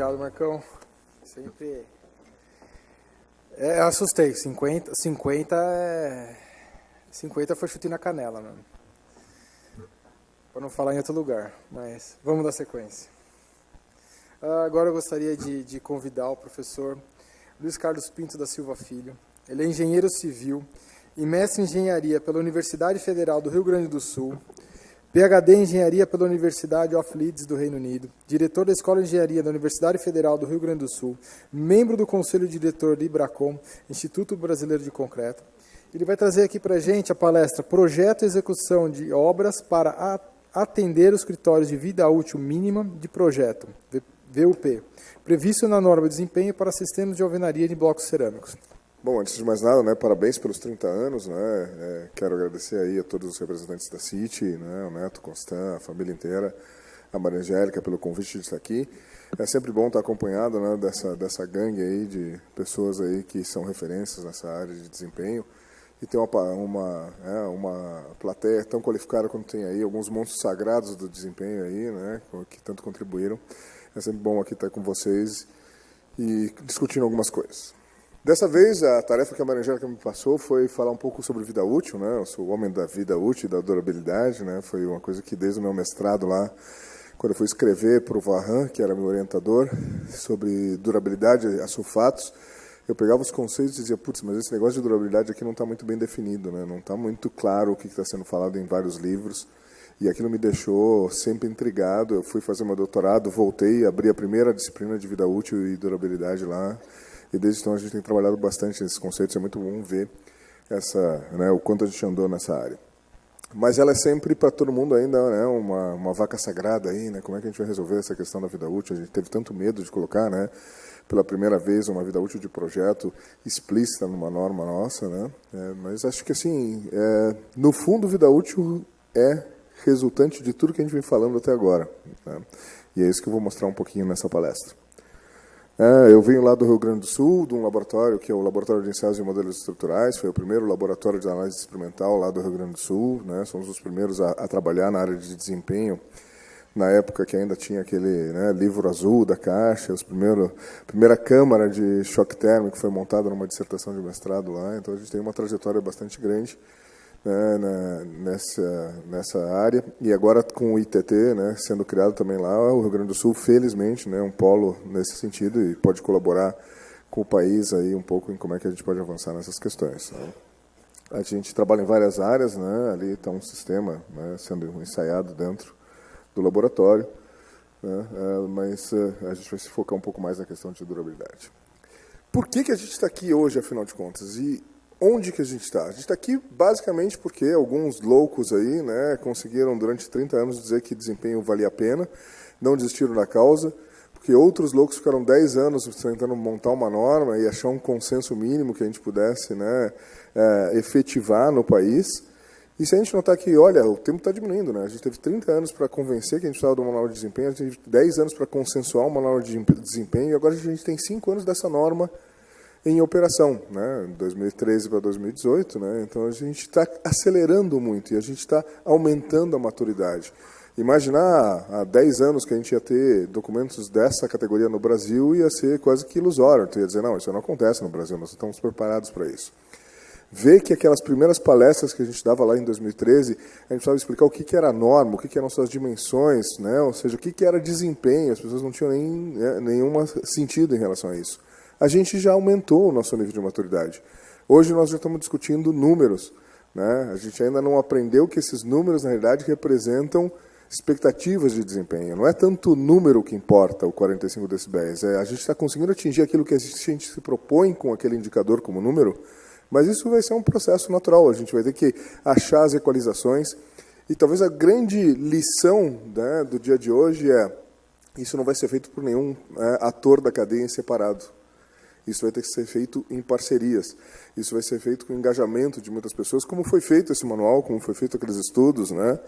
Obrigado, Marcão. Sempre... assustei. 50 foi chute na canela, mano. Para não falar em outro lugar, mas vamos dar sequência. Agora eu gostaria de convidar o professor Luiz Carlos Pinto da Silva Filho. Ele é engenheiro civil e mestre em engenharia pela Universidade Federal do Rio Grande do Sul, PhD em engenharia pela Universidade of Leeds do Reino Unido, diretor da Escola de Engenharia da Universidade Federal do Rio Grande do Sul, membro do Conselho Diretor do IBRACOM, Instituto Brasileiro de Concreto. Ele vai trazer aqui para a gente a palestra Projeto e Execução de Obras para atender os critérios de vida útil mínima de projeto, VUP, previsto na norma de desempenho para sistemas de alvenaria de blocos cerâmicos. Bom, antes de mais nada, né, parabéns pelos 30 anos, né, quero agradecer aí a todos os representantes da CIT, né, o Neto, Constant, a família inteira, a Maria Angélica pelo convite de estar aqui. É sempre bom estar acompanhado, né, dessa gangue aí de pessoas aí que são referências nessa área de desempenho e ter uma plateia tão qualificada como tem aí, alguns monstros sagrados do desempenho aí, né, que tanto contribuíram. É sempre bom aqui estar com vocês e discutindo algumas coisas. Dessa vez, a tarefa que a Maria Angélica me passou foi falar um pouco sobre vida útil, né? Eu sou o homem da vida útil e da durabilidade, né? Foi uma coisa que desde o meu mestrado lá, quando eu fui escrever para o Varran, que era meu orientador, sobre durabilidade a sulfatos, eu pegava os conceitos e dizia, putz, mas esse negócio de durabilidade aqui não está muito bem definido, né? Não está muito claro o que está sendo falado em vários livros, e aquilo me deixou sempre intrigado. Eu fui fazer meu doutorado, voltei, abri a primeira disciplina de vida útil e durabilidade lá, e desde então a gente tem trabalhado bastante nesses conceitos. É muito bom ver o quanto a gente andou nessa área. Mas ela é sempre para todo mundo ainda, né, uma vaca sagrada aí, né? Como é que a gente vai resolver essa questão da vida útil? A gente teve tanto medo de colocar, né, pela primeira vez uma vida útil de projeto explícita numa norma nossa, né? Mas acho que assim, no fundo, vida útil é resultante de tudo que a gente vem falando até agora, né? E é isso que eu vou mostrar um pouquinho nessa palestra. Eu venho lá do Rio Grande do Sul, de um laboratório que é o Laboratório de Ensaios e Modelos Estruturais. Foi o primeiro laboratório de análise experimental lá do Rio Grande do Sul, né? Somos os primeiros a trabalhar na área de desempenho, na época que ainda tinha aquele, né, livro azul da Caixa, primeira câmara de choque térmico que foi montada numa dissertação de mestrado lá. Então a gente tem uma trajetória bastante grande, né, nessa área, e agora com o ITT, né, sendo criado também lá, o Rio Grande do Sul, felizmente, né, um polo nesse sentido, e pode colaborar com o país aí um pouco em como é que a gente pode avançar nessas questões, né? A gente trabalha em várias áreas, né, ali está um sistema, né, sendo ensaiado dentro do laboratório, né, mas a gente vai se focar um pouco mais na questão de durabilidade. Por que a gente está aqui hoje, afinal de contas? E onde que a gente está? A gente está aqui basicamente porque alguns loucos aí, né, conseguiram durante 30 anos dizer que desempenho valia a pena, não desistiram da causa, porque outros loucos ficaram 10 anos tentando montar uma norma e achar um consenso mínimo que a gente pudesse, né, efetivar no país. E se a gente notar que, olha, o tempo está diminuindo, né? A gente teve 30 anos para convencer que a gente precisava de uma norma de desempenho, a gente teve 10 anos para consensuar uma norma de desempenho, e agora a gente tem 5 anos dessa norma em operação, né, 2013 para 2018, né, então a gente está acelerando muito e a gente está aumentando a maturidade. Imaginar há 10 anos que a gente ia ter documentos dessa categoria no Brasil ia ser quase que ilusório. Tu ia dizer, não, isso não acontece no Brasil, nós estamos preparados para isso. Ver que aquelas primeiras palestras que a gente dava lá em 2013, a gente precisava explicar o que era a norma, o que eram suas dimensões, né, ou seja, o que era desempenho, as pessoas não tinham nenhum sentido em relação a isso. A gente já aumentou o nosso nível de maturidade. Hoje nós já estamos discutindo números, né? A gente ainda não aprendeu que esses números, na realidade, representam expectativas de desempenho. Não é tanto o número que importa, o 45 decibéis. A gente está conseguindo atingir aquilo que a gente se propõe com aquele indicador como número, mas isso vai ser um processo natural. A gente vai ter que achar as equalizações. E talvez a grande lição, né, do dia de hoje isso não vai ser feito por nenhum ator da cadeia em separado. Isso vai ter que ser feito em parcerias. Isso vai ser feito com engajamento de muitas pessoas, como foi feito esse manual, como foi feito aqueles estudos, né?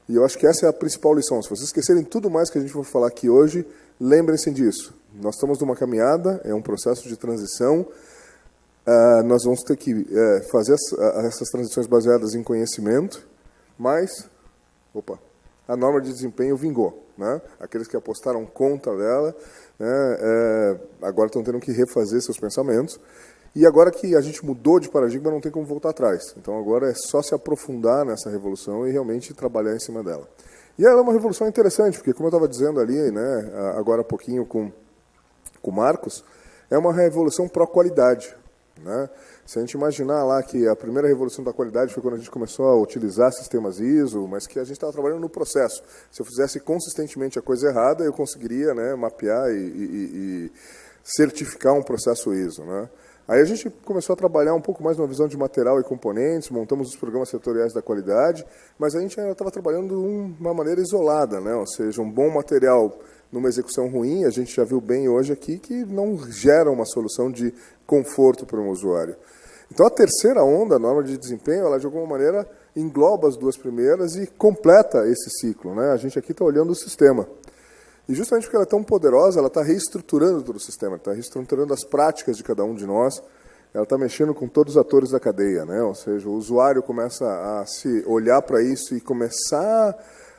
E eu acho que essa é a principal lição. Se vocês esquecerem tudo mais que a gente vai falar aqui hoje, lembrem-se disso. Nós estamos numa caminhada, é um processo de transição. Nós vamos ter que fazer essas transições baseadas em conhecimento, mas... a norma de desempenho vingou, né? Aqueles que apostaram contra dela, né, agora estão tendo que refazer seus pensamentos. E agora que a gente mudou de paradigma, não tem como voltar atrás. Então agora é só se aprofundar nessa revolução e realmente trabalhar em cima dela. E ela é uma revolução interessante, porque, como eu estava dizendo ali, né, agora há pouquinho com o Marcos, é uma revolução pró-qualidade, né? Se a gente imaginar lá que a primeira revolução da qualidade foi quando a gente começou a utilizar sistemas ISO, mas que a gente estava trabalhando no processo. Se eu fizesse consistentemente a coisa errada, eu conseguiria, né, mapear e certificar um processo ISO, né? Aí a gente começou a trabalhar um pouco mais numa visão de material e componentes, montamos os programas setoriais da qualidade, mas a gente ainda estava trabalhando de uma maneira isolada, né? Ou seja, um bom material numa execução ruim, a gente já viu bem hoje aqui, que não gera uma solução de conforto para um usuário. Então, a terceira onda, a norma de desempenho, ela de alguma maneira engloba as duas primeiras e completa esse ciclo, né? A gente aqui está olhando o sistema. E justamente porque ela é tão poderosa, ela está reestruturando todo o sistema, está reestruturando as práticas de cada um de nós, ela está mexendo com todos os atores da cadeia, né? Ou seja, o usuário começa a se olhar para isso e começar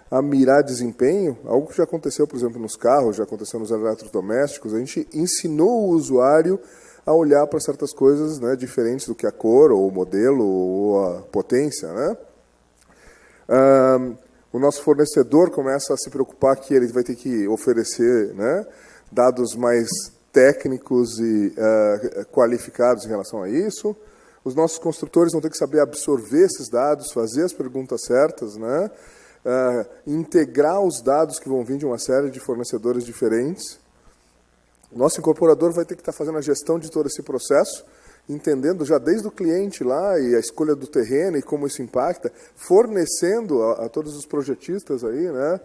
a mirar desempenho, algo que já aconteceu, por exemplo, nos carros, já aconteceu nos eletrodomésticos. A gente ensinou o usuário a olhar para certas coisas, né, diferentes do que a cor, ou o modelo, ou a potência, né? O nosso fornecedor começa a se preocupar que ele vai ter que oferecer, né, dados mais técnicos e qualificados em relação a isso. Os nossos construtores vão ter que saber absorver esses dados, fazer as perguntas certas, né? Integrar os dados que vão vir de uma série de fornecedores diferentes. O nosso incorporador vai ter que estar fazendo a gestão de todo esse processo, entendendo já desde o cliente lá e a escolha do terreno e como isso impacta, fornecendo a todos os projetistas aí, né,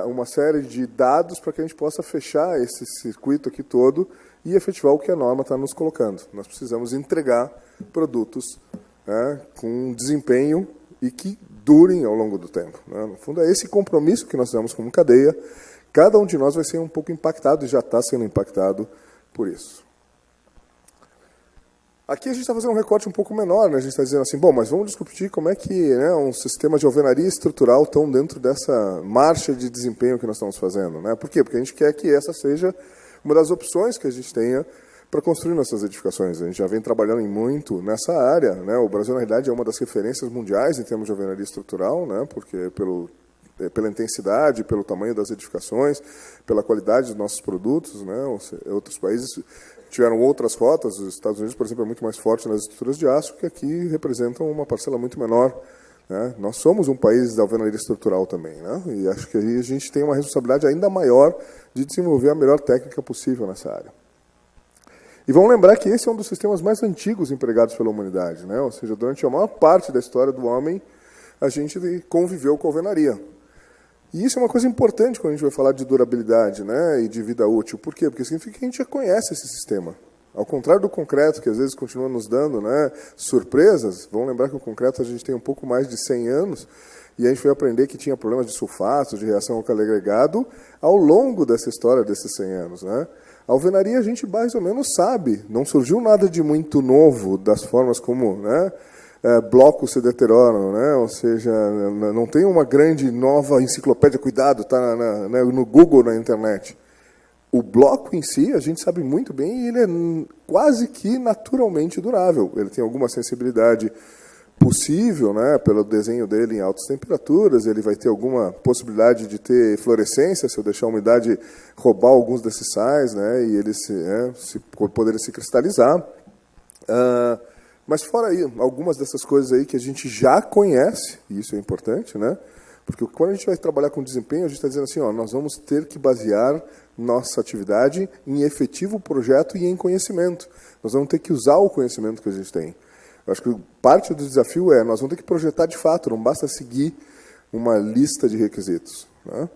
uma série de dados para que a gente possa fechar esse circuito aqui todo e efetivar o que a norma está nos colocando. Nós precisamos entregar produtos, né, com desempenho e que durem ao longo do tempo, né? No fundo, é esse compromisso que nós temos como cadeia. Cada um de nós vai ser um pouco impactado e já está sendo impactado por isso. Aqui a gente está fazendo um recorte um pouco menor, né? A gente está dizendo assim, bom, mas vamos discutir como é que, né, um sistema de alvenaria estrutural estão dentro dessa marcha de desempenho que nós estamos fazendo, né? Por quê? Porque a gente quer que essa seja uma das opções que a gente tenha para construir nossas edificações. A gente já vem trabalhando muito nessa área, né? O Brasil, na realidade, é uma das referências mundiais em termos de alvenaria estrutural, né? Porque pela intensidade, pelo tamanho das edificações, pela qualidade dos nossos produtos, né? Outros países tiveram outras rotas. Os Estados Unidos, por exemplo, é muito mais forte nas estruturas de aço, que aqui representam uma parcela muito menor, né? Nós somos um país da alvenaria estrutural também, né? E acho que aí a gente tem uma responsabilidade ainda maior de desenvolver a melhor técnica possível nessa área. E vamos lembrar que esse é um dos sistemas mais antigos empregados pela humanidade, né? Ou seja, durante a maior parte da história do homem, a gente conviveu com a alvenaria. E isso é uma coisa importante quando a gente vai falar de durabilidade, né, e de vida útil. Por quê? Porque significa que a gente já conhece esse sistema. Ao contrário do concreto, que às vezes continua nos dando, né, surpresas, vamos lembrar que o concreto a gente tem um pouco mais de 100 anos, e a gente foi aprender que tinha problemas de sulfato, de reação ao calor agregado, ao longo dessa história desses 100 anos, né? A alvenaria a gente mais ou menos sabe, não surgiu nada de muito novo das formas como, né, blocos se deterioram, né? Ou seja, não tem uma grande nova enciclopédia, cuidado, está no Google, na internet. O bloco em si, a gente sabe muito bem, e ele é quase que naturalmente durável. Ele tem alguma sensibilidade possível, né, pelo desenho dele em altas temperaturas, ele vai ter alguma possibilidade de ter fluorescência, se eu deixar a umidade roubar alguns desses sais, né, e eles poderem se cristalizar. Mas fora aí, algumas dessas coisas aí que a gente já conhece, e isso é importante, né, porque quando a gente vai trabalhar com desempenho, a gente está dizendo assim, ó, nós vamos ter que basear nossa atividade em efetivo projeto e em conhecimento. Nós vamos ter que usar o conhecimento que a gente tem. Eu acho que parte do desafio nós vamos ter que projetar de fato, não basta seguir uma lista de requisitos, né?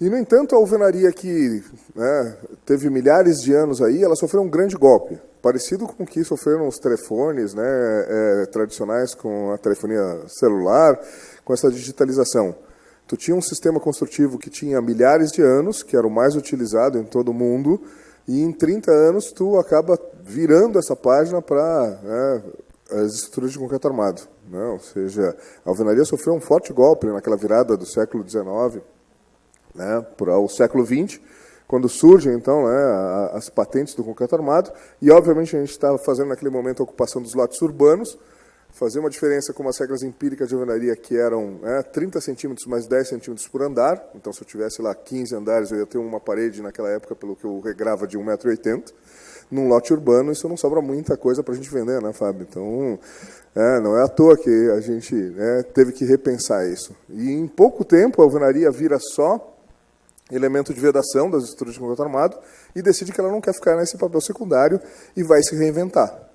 E, no entanto, a alvenaria que, né, teve milhares de anos aí, ela sofreu um grande golpe, parecido com o que sofreram os telefones, né, tradicionais, com a telefonia celular, com essa digitalização. Tu tinha um sistema construtivo que tinha milhares de anos, que era o mais utilizado em todo o mundo, e em 30 anos tu acaba virando essa página para, né, as estruturas de concreto armado, né? Ou seja, a alvenaria sofreu um forte golpe naquela virada do século XIX, né, para o século XX, quando surgem, então, né, as patentes do concreto armado, e, obviamente, a gente estava fazendo, naquele momento, a ocupação dos lotes urbanos, fazer uma diferença com as regras empíricas de alvenaria, que eram 30 centímetros mais 10 centímetros por andar. Então, se eu tivesse lá 15 andares, eu ia ter uma parede, naquela época, pelo que eu regrava, de 1,80 m. Num lote urbano, isso não sobra muita coisa para a gente vender, né, Fábio? Então, não é à toa que a gente teve que repensar isso. E, em pouco tempo, a alvenaria vira só elemento de vedação das estruturas de concreto armado e decide que ela não quer ficar nesse papel secundário e vai se reinventar.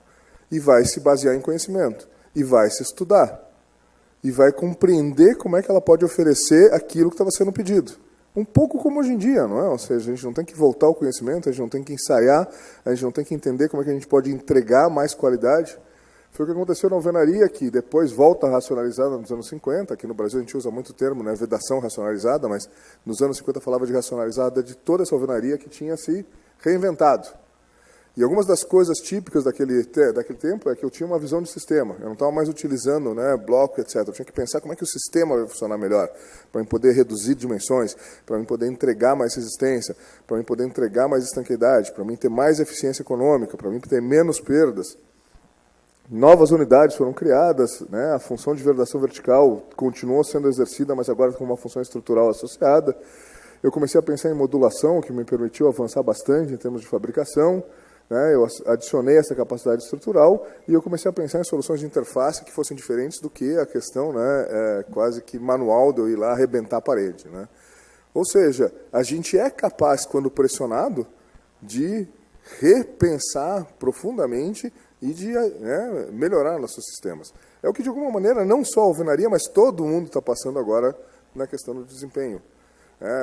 E vai se basear em conhecimento. E vai se estudar. E vai compreender como é que ela pode oferecer aquilo que estava sendo pedido. Um pouco como hoje em dia, não é? Ou seja, a gente não tem que voltar ao conhecimento, a gente não tem que ensaiar, a gente não tem que entender como é que a gente pode entregar mais qualidade. Foi o que aconteceu na alvenaria, que depois volta racionalizada nos anos 50. Aqui no Brasil a gente usa muito o termo, né, vedação racionalizada, mas nos anos 50 falava de racionalizada de toda essa alvenaria que tinha se reinventado. E algumas das coisas típicas daquele tempo é que eu tinha uma visão de sistema. Eu não estava mais utilizando, né, bloco, etc. Eu tinha que pensar como é que o sistema vai funcionar melhor, para eu poder reduzir dimensões, para eu poder entregar mais resistência, para eu poder entregar mais estanqueidade, para eu ter mais eficiência econômica, para eu ter menos perdas. Novas unidades foram criadas, né, a função de vedação vertical continuou sendo exercida, mas agora com uma função estrutural associada. Eu comecei a pensar em modulação, o que me permitiu avançar bastante em termos de fabricação. Eu adicionei essa capacidade estrutural e eu comecei a pensar em soluções de interface que fossem diferentes do que a questão, né, quase que manual de eu ir lá arrebentar a parede, né? Ou seja, a gente é capaz, quando pressionado, de repensar profundamente e de melhorar nossos sistemas. É o que, de alguma maneira, não só a alvenaria, mas todo mundo está passando agora na questão do desempenho.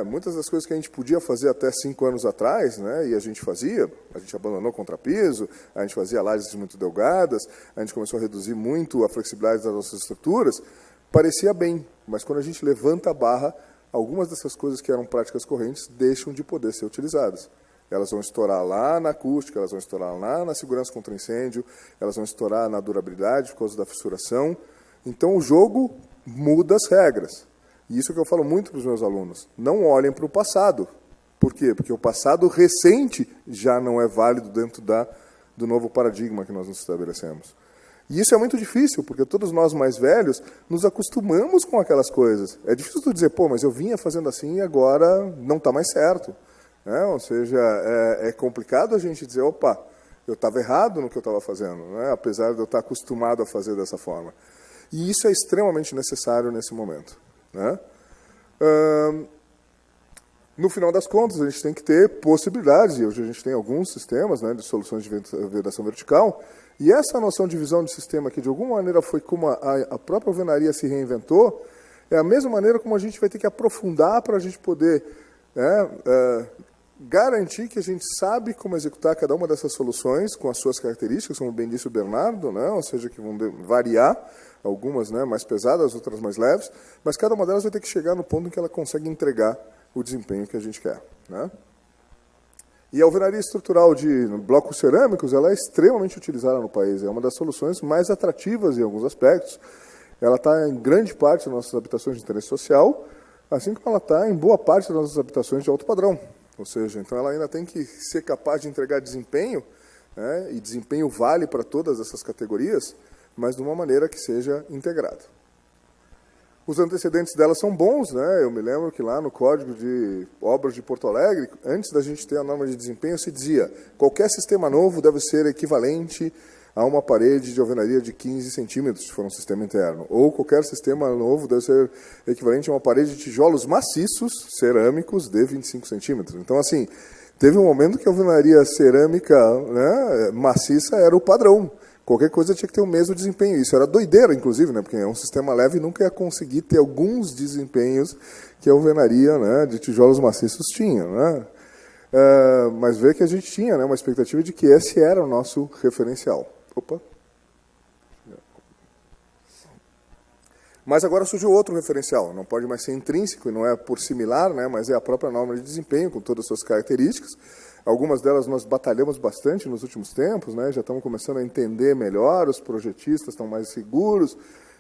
Muitas das coisas que a gente podia fazer até 5 anos atrás, né, e a gente fazia, a gente abandonou o contrapiso, a gente fazia lajes muito delgadas, a gente começou a reduzir muito a flexibilidade das nossas estruturas, parecia bem, mas quando a gente levanta a barra, algumas dessas coisas que eram práticas correntes deixam de poder ser utilizadas. Elas vão estourar lá na acústica, elas vão estourar lá na segurança contra incêndio, elas vão estourar na durabilidade por causa da fissuração. Então o jogo muda as regras. E isso que eu falo muito para os meus alunos. Não olhem para o passado. Por quê? Porque o passado recente já não é válido dentro do novo paradigma que nós nos estabelecemos. E isso é muito difícil, porque todos nós mais velhos nos acostumamos com aquelas coisas. É difícil tu dizer, mas eu vinha fazendo assim e agora não está mais certo. Ou seja, é complicado a gente dizer, eu estava errado no que eu estava fazendo, né? Apesar de eu estar acostumado a fazer dessa forma. E isso é extremamente necessário nesse momento. Né? No final das contas, a gente tem que ter possibilidades, e hoje a gente tem alguns sistemas, né, de soluções de vedação vertical, e essa noção de visão de sistema, que de alguma maneira foi como a própria alvenaria se reinventou, é a mesma maneira como a gente vai ter que aprofundar para a gente poder garantir que a gente sabe como executar cada uma dessas soluções com as suas características, como bem disse o Bernardo, né? Ou seja, que vão variar, algumas, né, mais pesadas, outras mais leves, mas cada uma delas vai ter que chegar no ponto em que ela consegue entregar o desempenho que a gente quer. Né? E a alvenaria estrutural de blocos cerâmicos, ela é extremamente utilizada no país, é uma das soluções mais atrativas em alguns aspectos. Ela está em grande parte das nossas habitações de interesse social, assim como ela está em boa parte das nossas habitações de alto padrão. Ou seja, então ela ainda tem que ser capaz de entregar desempenho, né, e desempenho vale para todas essas categorias, mas de uma maneira que seja integrada. Os antecedentes dela são bons, né? Eu me lembro que lá no Código de Obras de Porto Alegre, antes da gente ter a norma de desempenho, se dizia qualquer sistema novo deve ser equivalente a uma parede de alvenaria de 15 centímetros, se for um sistema interno. Ou qualquer sistema novo deve ser equivalente a uma parede de tijolos maciços, cerâmicos, de 25 centímetros. Então, assim, teve um momento que a alvenaria cerâmica, né, maciça era o padrão. Qualquer coisa tinha que ter o mesmo desempenho. Isso era doideira, inclusive, né, porque é um sistema leve e nunca ia conseguir ter alguns desempenhos que a alvenaria, né, de tijolos maciços tinha. Né? Mas vê que a gente tinha, né, uma expectativa de que esse era o nosso referencial. Opa. Mas agora surgiu outro referencial. Não pode mais ser intrínseco, e não é por similar, né, mas é a própria norma de desempenho, com todas as suas características. Algumas delas nós batalhamos bastante nos últimos tempos, né? Já estamos começando a entender melhor, os projetistas estão mais seguros,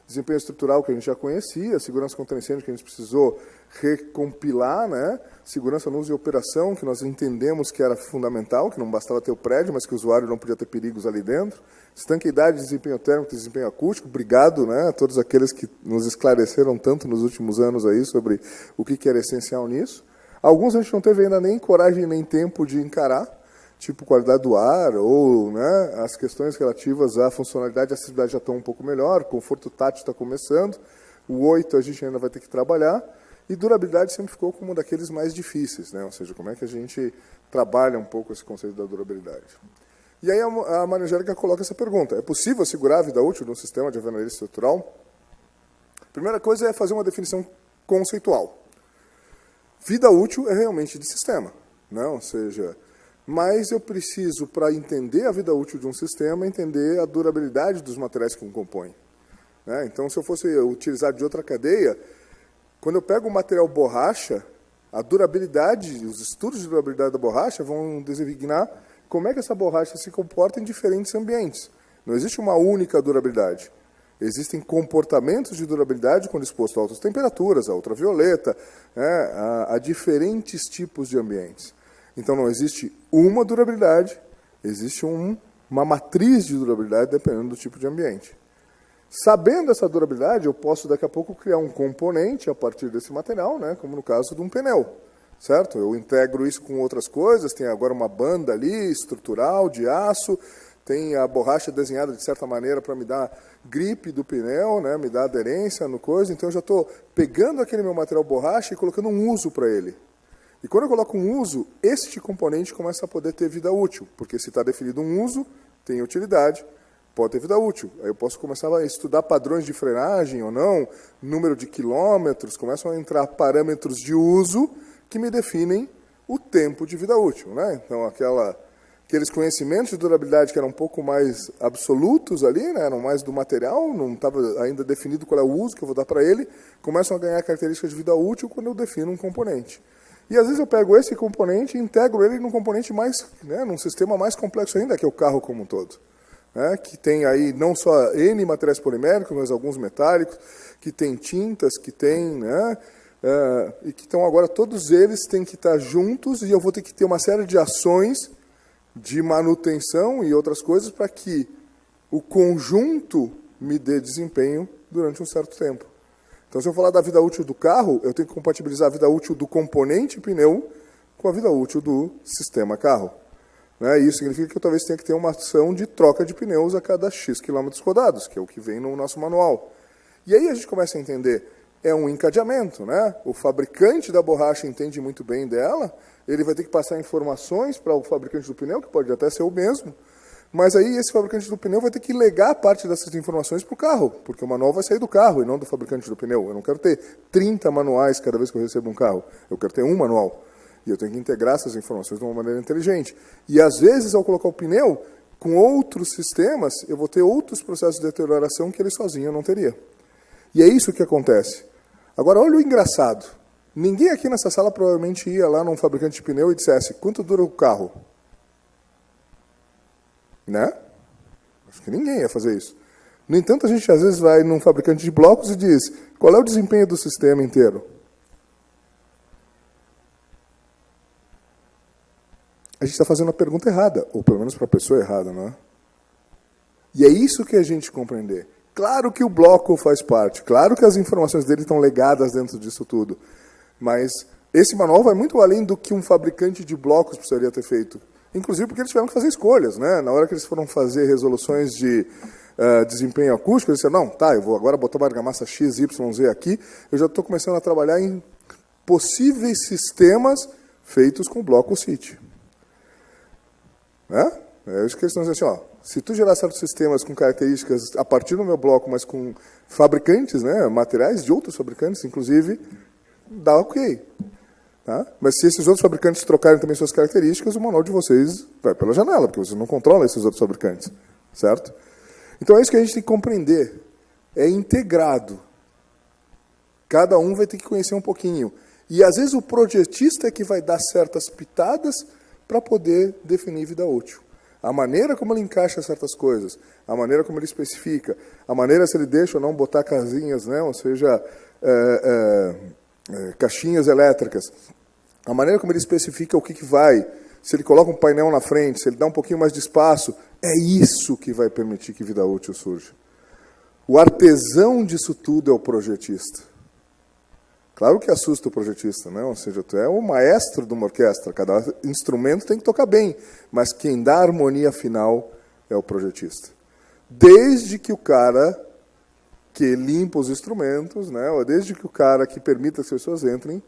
Desempenho estrutural, que a gente já conhecia, segurança contra incêndio, que a gente precisou recompilar, né? Segurança no uso e operação, que nós entendemos que era fundamental, que não bastava ter o prédio, mas que o usuário não podia ter perigos ali dentro. Estanqueidade, desempenho térmico e desempenho acústico. Obrigado, né, a todos aqueles que nos esclareceram tanto nos últimos anos aí sobre o que era essencial nisso. Alguns a gente não teve ainda nem coragem nem tempo de encarar, tipo qualidade do ar ou, né, as questões relativas à funcionalidade e acessibilidade já estão um pouco melhor, conforto tátil está começando, o 8 a gente ainda vai ter que trabalhar, e durabilidade sempre ficou como um daqueles mais difíceis, né, ou seja, como é que a gente trabalha um pouco esse conceito da durabilidade. E aí a Maria Angélica coloca essa pergunta: é possível assegurar a vida útil de um sistema de alvenaria estrutural? A primeira coisa é fazer uma definição conceitual. Vida útil é realmente de sistema, né? Ou seja, mas eu preciso, para entender a vida útil de um sistema, entender a durabilidade dos materiais que o compõem, né? Então, se eu fosse utilizar de outra cadeia, quando eu pego o material borracha, a durabilidade, os estudos de durabilidade da borracha vão designar como é que essa borracha se comporta em diferentes ambientes. Não existe uma única durabilidade. Existem comportamentos de durabilidade quando exposto a altas temperaturas, a ultravioleta, né, a diferentes tipos de ambientes. Então, não existe uma durabilidade, existe uma matriz de durabilidade dependendo do tipo de ambiente. Sabendo essa durabilidade, eu posso daqui a pouco criar um componente a partir desse material, né, como no caso de um pneu. Certo? Eu integro isso com outras coisas, tem agora uma banda ali, estrutural, de aço, tem a borracha desenhada de certa maneira para me dar gripe do pneu, né, me dar aderência no coisa, então eu já estou pegando aquele meu material borracha e colocando um uso para ele. E quando eu coloco um uso, este componente começa a poder ter vida útil, porque se está definido um uso, tem utilidade, pode ter vida útil. Aí eu posso começar a estudar padrões de frenagem ou não, número de quilômetros, começam a entrar parâmetros de uso que me definem o tempo de vida útil, né? Então, aqueles conhecimentos de durabilidade que eram um pouco mais absolutos ali, né? Eram mais do material, não estava ainda definido qual é o uso que eu vou dar para ele, começam a ganhar características de vida útil quando eu defino um componente. E, às vezes, eu pego esse componente e integro ele num componente mais, né, num sistema mais complexo ainda, que é o carro como um todo, né? Que tem aí não só N materiais poliméricos, mas alguns metálicos, que tem tintas, que tem, né, e que então agora todos eles têm que estar juntos e eu vou ter que ter uma série de ações de manutenção e outras coisas para que o conjunto me dê desempenho durante um certo tempo. Então, se eu falar da vida útil do carro, eu tenho que compatibilizar a vida útil do componente pneu com a vida útil do sistema carro, né? Isso significa que eu talvez tenha que ter uma ação de troca de pneus a cada X quilômetros rodados, que é o que vem no nosso manual. E aí a gente começa a entender, é um encadeamento, né? O fabricante da borracha entende muito bem dela, ele vai ter que passar informações para o fabricante do pneu, que pode até ser o mesmo, mas aí esse fabricante do pneu vai ter que legar parte dessas informações para o carro, porque o manual vai sair do carro e não do fabricante do pneu. Eu não quero ter 30 manuais cada vez que eu recebo um carro, eu quero ter um manual. E eu tenho que integrar essas informações de uma maneira inteligente. E às vezes, ao colocar o pneu, com outros sistemas, eu vou ter outros processos de deterioração que ele sozinho não teria. E é isso que acontece. Agora, olha o engraçado. Ninguém aqui nessa sala provavelmente ia lá num fabricante de pneu e dissesse: quanto dura o carro? Né? Acho que ninguém ia fazer isso. No entanto, a gente às vezes vai num fabricante de blocos e diz: qual é o desempenho do sistema inteiro? A gente está fazendo a pergunta errada, ou pelo menos para a pessoa errada, não é? E é isso que a gente compreender. Claro que o bloco faz parte, claro que as informações dele estão legadas dentro disso tudo, mas esse manual vai muito além do que um fabricante de blocos precisaria ter feito. Inclusive porque eles tiveram que fazer escolhas, né? Na hora que eles foram fazer resoluções de desempenho acústico, eles disseram: não, tá, eu vou agora botar uma argamassa XYZ aqui, eu já estou começando a trabalhar em possíveis sistemas feitos com bloco CIT. Né? É isso que eles estão dizendo assim, ó, se tu gerar certos sistemas com características a partir do meu bloco, mas com fabricantes, né, materiais de outros fabricantes, inclusive, dá ok. Tá? Mas se esses outros fabricantes trocarem também suas características, o manual de vocês vai pela janela, porque vocês não controlam esses outros fabricantes. Certo? Então é isso que a gente tem que compreender. É integrado. Cada um vai ter que conhecer um pouquinho. E às vezes o projetista é que vai dar certas pitadas para poder definir vida útil. A maneira como ele encaixa certas coisas, a maneira como ele especifica, a maneira se ele deixa ou não botar casinhas, né? Ou seja, caixinhas elétricas, a maneira como ele especifica o que vai, se ele coloca um painel na frente, se ele dá um pouquinho mais de espaço, é isso que vai permitir que vida útil surja. O artesão disso tudo é o projetista. Claro que assusta o projetista, né? Ou seja, tu é o maestro de uma orquestra, cada instrumento tem que tocar bem, mas quem dá a harmonia final é o projetista. Desde que o cara que limpa os instrumentos, né? Ou desde que o cara que permita que as pessoas entrem,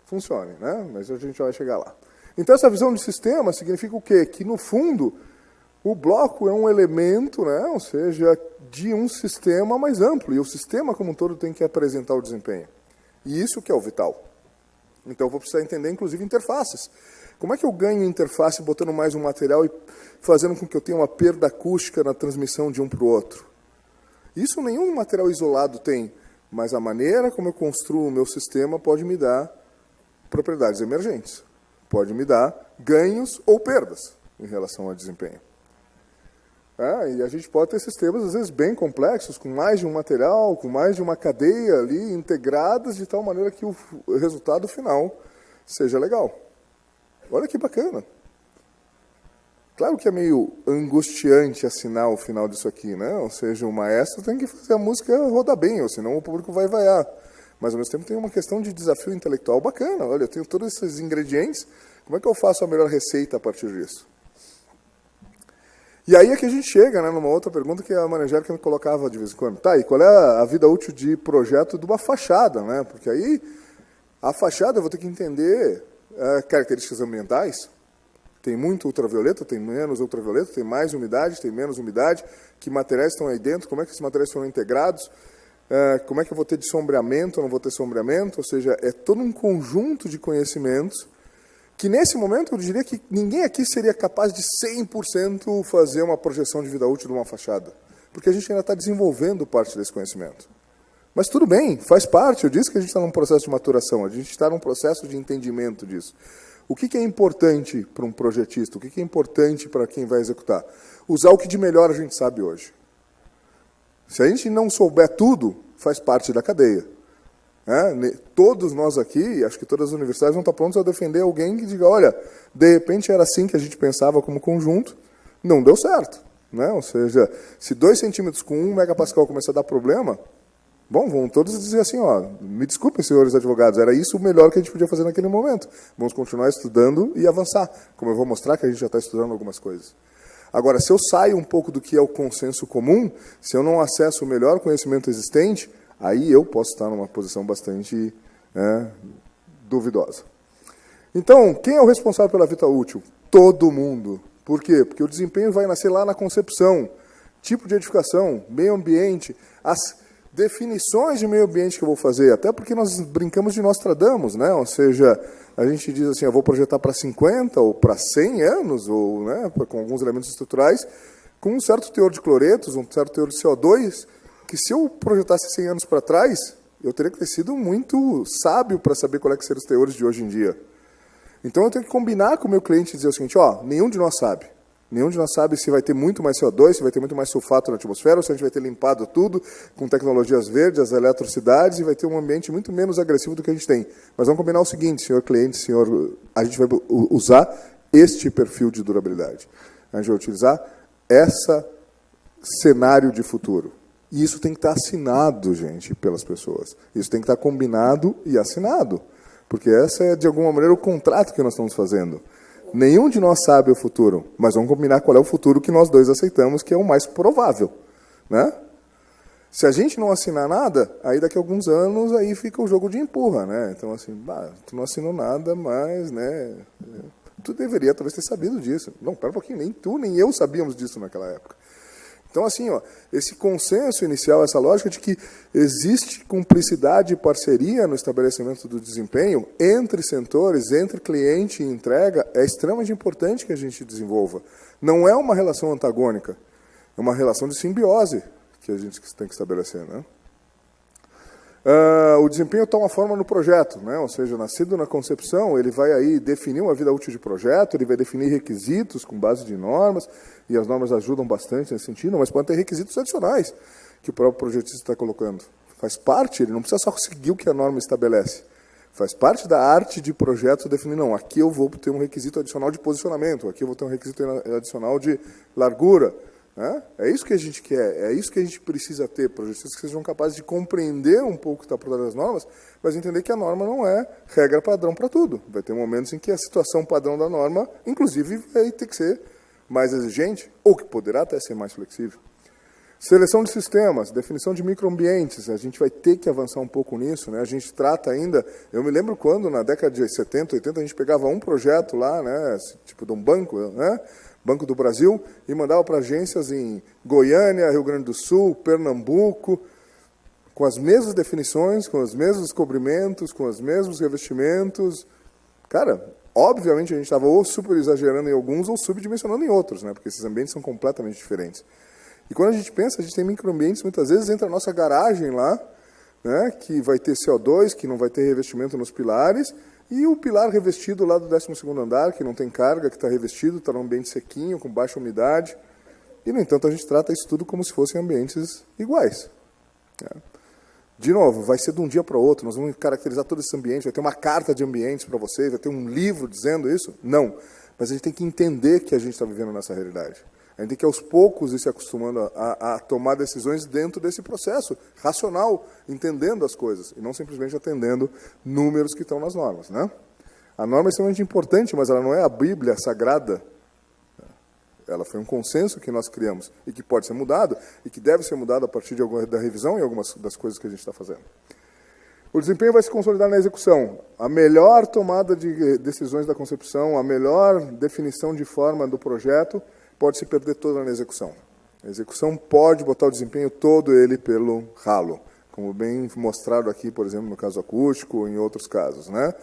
funcione, né? Mas a gente vai chegar lá. Então, essa visão de sistema significa o quê? Que, no fundo, o bloco é um elemento, né? Ou seja, de um sistema mais amplo, e o sistema como um todo tem que apresentar o desempenho. E isso que é o vital. Então, eu vou precisar entender, inclusive, interfaces. Como é que eu ganho interface botando mais um material e fazendo com que eu tenha uma perda acústica na transmissão de um para o outro? Isso nenhum material isolado tem, mas a maneira como eu construo o meu sistema pode me dar propriedades emergentes. Pode me dar ganhos ou perdas em relação ao desempenho. E a gente pode ter sistemas, às vezes, bem complexos, com mais de um material, com mais de uma cadeia ali, integradas, de tal maneira que o resultado final seja legal. Olha que bacana. Claro que é meio angustiante assinar o final disso aqui, né? Ou seja, o maestro tem que fazer a música rodar bem, ou senão o público vai vaiar. Mas, ao mesmo tempo, tem uma questão de desafio intelectual bacana. Olha, eu tenho todos esses ingredientes, como é que eu faço a melhor receita a partir disso? E aí é que a gente chega, né, numa outra pergunta que a Maria Angélica me colocava de vez em quando. Tá, e qual é a vida útil de projeto de uma fachada, né? Porque aí a fachada eu vou ter que entender características ambientais. Tem muito ultravioleta, tem menos ultravioleta, tem mais umidade, tem menos umidade. Que materiais estão aí dentro? Como é que esses materiais foram integrados? Como é que eu vou ter de sombreamento ou não vou ter sombreamento? Ou seja, é todo um conjunto de conhecimentos que, nesse momento, eu diria que ninguém aqui seria capaz de 100% fazer uma projeção de vida útil de uma fachada. Porque a gente ainda está desenvolvendo parte desse conhecimento. Mas tudo bem, faz parte. Eu disse que a gente está num processo de maturação, a gente está num processo de entendimento disso. O que é importante para um projetista? O que é importante para quem vai executar? Usar o que de melhor a gente sabe hoje. Se a gente não souber tudo, faz parte da cadeia. Todos nós aqui, acho que todas as universidades vão estar prontos a defender alguém que diga, olha, de repente era assim que a gente pensava como conjunto, não deu certo. Né? Ou seja, se 2 centímetros com 1 megapascal começar a dar problema, bom, vão todos dizer assim, ó, me desculpem, senhores advogados, era isso o melhor que a gente podia fazer naquele momento. Vamos continuar estudando e avançar, como eu vou mostrar que a gente já está estudando algumas coisas. Agora, se eu saio um pouco do que é o consenso comum, se eu não acesso o melhor conhecimento existente, aí eu posso estar numa posição bastante duvidosa. Então, quem é o responsável pela vida útil? Todo mundo. Por quê? Porque o desempenho vai nascer lá na concepção, tipo de edificação, meio ambiente, as definições de meio ambiente que eu vou fazer, até porque nós brincamos de Nostradamus, né? Ou seja, a gente diz assim, eu vou projetar para 50 ou para 100 anos, ou, né, com alguns elementos estruturais, com um certo teor de cloretos, um certo teor de CO2, que se eu projetasse 100 anos para trás, eu teria que ter sido muito sábio para saber qual é que seriam os teores de hoje em dia. Então eu tenho que combinar com o meu cliente e dizer o seguinte, ó, nenhum de nós sabe. Nenhum de nós sabe se vai ter muito mais CO2, se vai ter muito mais sulfato na atmosfera, ou se a gente vai ter limpado tudo com tecnologias verdes, as eletricidades, e vai ter um ambiente muito menos agressivo do que a gente tem. Mas vamos combinar o seguinte, senhor cliente, a gente vai usar este perfil de durabilidade. A gente vai utilizar esse cenário de futuro. E isso tem que estar assinado, gente, pelas pessoas. Isso tem que estar combinado e assinado. Porque essa é, de alguma maneira, o contrato que nós estamos fazendo. Nenhum de nós sabe o futuro, mas vamos combinar qual é o futuro que nós dois aceitamos, que é o mais provável. Né? Se a gente não assinar nada, aí daqui a alguns anos aí fica o jogo de empurra. Né? Então, assim, tu não assinou nada, mas né, tu deveria talvez ter sabido disso. Não, pera um pouquinho, nem tu, nem eu sabíamos disso naquela época. Então, assim, ó, esse consenso inicial, essa lógica de que existe cumplicidade e parceria no estabelecimento do desempenho entre setores, entre cliente e entrega, é extremamente importante que a gente desenvolva. Não é uma relação antagônica, é uma relação de simbiose que a gente tem que estabelecer. Né? O desempenho toma forma no projeto, né? Ou seja, nascido na concepção, ele vai aí definir uma vida útil de projeto, ele vai definir requisitos com base de normas, e as normas ajudam bastante nesse sentido, mas pode ter requisitos adicionais que o próprio projetista está colocando. Faz parte, ele não precisa só seguir o que a norma estabelece. Faz parte da arte de projeto definir, não, aqui eu vou ter um requisito adicional de posicionamento, aqui eu vou ter um requisito adicional de largura. Né? É isso que a gente quer, é isso que a gente precisa ter, projetistas que sejam capazes de compreender um pouco o que está por trás das normas, mas entender que a norma não é regra padrão para tudo. Vai ter momentos em que a situação padrão da norma, inclusive, vai ter que ser mais exigente, ou que poderá até ser mais flexível. Seleção de sistemas, definição de microambientes, a gente vai ter que avançar um pouco nisso, né? A gente trata ainda, eu me lembro quando, na década de 70, 80, a gente pegava um projeto lá, né, tipo de um banco, né, Banco do Brasil, e mandava para agências em Goiânia, Rio Grande do Sul, Pernambuco, com as mesmas definições, com os mesmos cobrimentos, com os mesmos revestimentos. Cara, obviamente a gente estava ou super exagerando em alguns ou subdimensionando em outros, né, porque esses ambientes são completamente diferentes. E quando a gente pensa, a gente tem microambientes, muitas vezes entra a nossa garagem lá, né, que vai ter CO2, que não vai ter revestimento nos pilares, e o pilar revestido lá do 12º andar, que não tem carga, que está revestido, está num ambiente sequinho, com baixa umidade. E, no entanto, a gente trata isso tudo como se fossem ambientes iguais. De novo, vai ser de um dia para o outro, nós vamos caracterizar todo esse ambiente, vai ter uma carta de ambientes para vocês, vai ter um livro dizendo isso? Não. Mas a gente tem que entender que a gente está vivendo nessa realidade. A gente tem que, aos poucos, ir se acostumando a tomar decisões dentro desse processo racional, entendendo as coisas, e não simplesmente atendendo números que estão nas normas. Né? A norma é extremamente importante, mas ela não é a Bíblia sagrada. Ela foi um consenso que nós criamos, e que pode ser mudado, e que deve ser mudado a partir da revisão em algumas das coisas que a gente está fazendo. O desempenho vai se consolidar na execução. A melhor tomada de decisões da concepção, a melhor definição de forma do projeto, pode se perder toda na execução. A execução pode botar o desempenho todo ele pelo ralo, como bem mostrado aqui, por exemplo, no caso acústico ou em outros casos. Né?